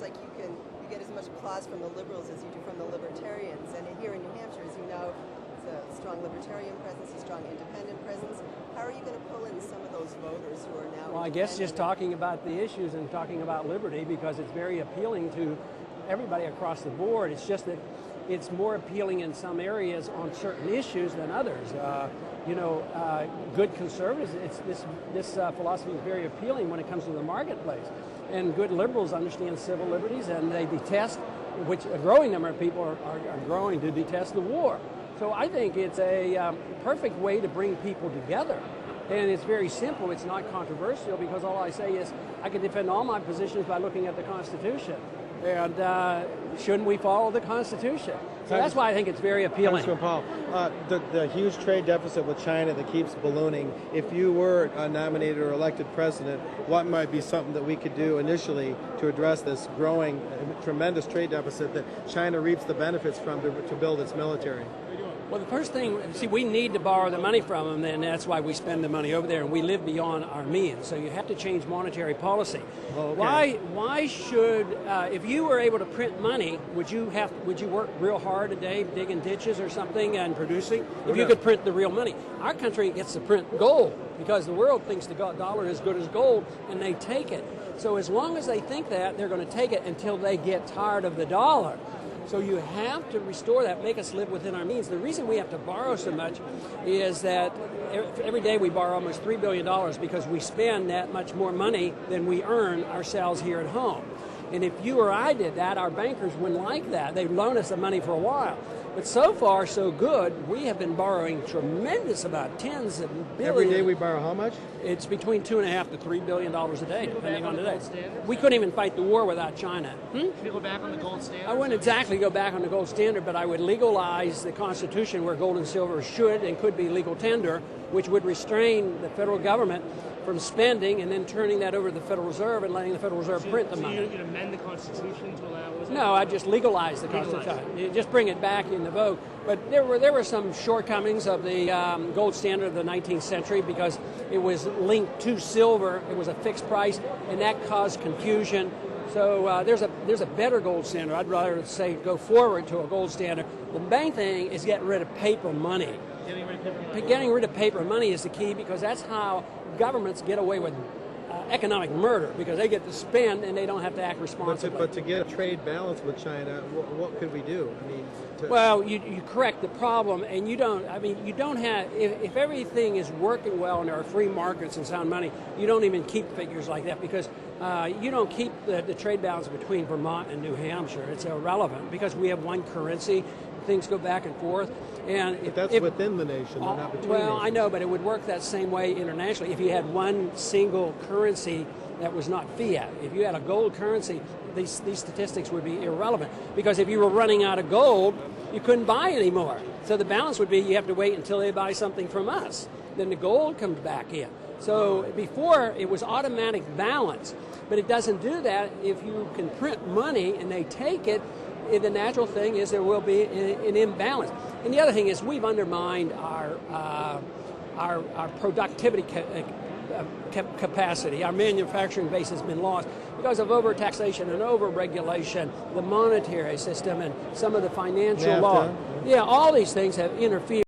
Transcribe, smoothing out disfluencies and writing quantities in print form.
seems like you get as much applause from the liberals as you do from the libertarians. And here in New Hampshire, as you know, it's a strong libertarian presence, a strong independent presence. How are you going to pull in some of those voters who are now? Well, I guess just talking about the issues and talking about liberty, because it's very appealing to everybody across the board. It's just that it's more appealing in some areas on certain issues than others. Good conservatives, this philosophy is very appealing when it comes to the marketplace. And good liberals understand civil liberties, and they detest, which a growing number of people are growing to detest the war. So I think it's a perfect way to bring people together. And it's very simple. It's not controversial, because all I say is I can defend all my positions by looking at the Constitution. And shouldn't we follow the Constitution? So that's why I think it's very appealing. Congressman Paul, the huge trade deficit with China that keeps ballooning, if you were nominated or elected president, what might be something that we could do initially to address this growing, tremendous trade deficit that China reaps the benefits from to build its military? Well, the first thing, see, we need to borrow the money from them, and that's why we spend the money over there, and we live beyond our means. So you have to change monetary policy. Oh, okay. Why should, if you were able to print money, would you work real hard a day digging ditches or something and producing? If you could print the real money. Our country gets to print gold because the world thinks the dollar is as good as gold, and they take it. So as long as they think that, they're going to take it until they get tired of the dollar. So you have to restore that, make us live within our means. The reason we have to borrow so much is that every day we borrow almost $3 billion because we spend that much more money than we earn ourselves here at home. And if you or I did that, our bankers wouldn't like that. They'd loan us the money for a while. But so far, so good. We have been borrowing tremendous amount, tens of billions. Every day we borrow how much? It's between $2.5 to $3 billion a day, depending on the day. We couldn't even fight the war without China. Can you go back on the gold standard? I wouldn't exactly go back on the gold standard, but I would legalize the Constitution where gold and silver should and could be legal tender, which would restrain the federal government from spending and then turning that over to the Federal Reserve and letting the Federal Reserve print the money. So you'd amend the Constitution to allow? No, I'd just legalize the Constitution. You just bring it back in the vote. But there were some shortcomings of the gold standard of the 19th century because it was linked to silver. It was a fixed price, and that caused confusion. So there's a better gold standard. I'd rather say go forward to a gold standard. The main thing is getting rid of paper money. Getting rid of paper money is the key because that's how governments get away with economic murder, because they get to spend and they don't have to act responsibly. But to get a trade balance with China, what could we do? I mean, well, you correct the problem, and you don't have, if everything is working well and there are free markets and sound money, you don't even keep figures like that because you don't keep the trade balance between Vermont and New Hampshire. It's irrelevant because we have one currency. Things go back and forth. But that's within the nation, not between Well, nations. I know, but it would work that same way internationally if you had one single currency that was not fiat. If you had a gold currency, these statistics would be irrelevant because if you were running out of gold, you couldn't buy anymore. So the balance would be you have to wait until they buy something from us. Then the gold comes back in. So before, it was automatic balance, but it doesn't do that if you can print money and they take it. The natural thing is there will be an imbalance. And the other thing is we've undermined our productivity capacity. Our manufacturing base has been lost because of overtaxation and overregulation, the monetary system, and some of the financial law. Yeah, all these things have interfered.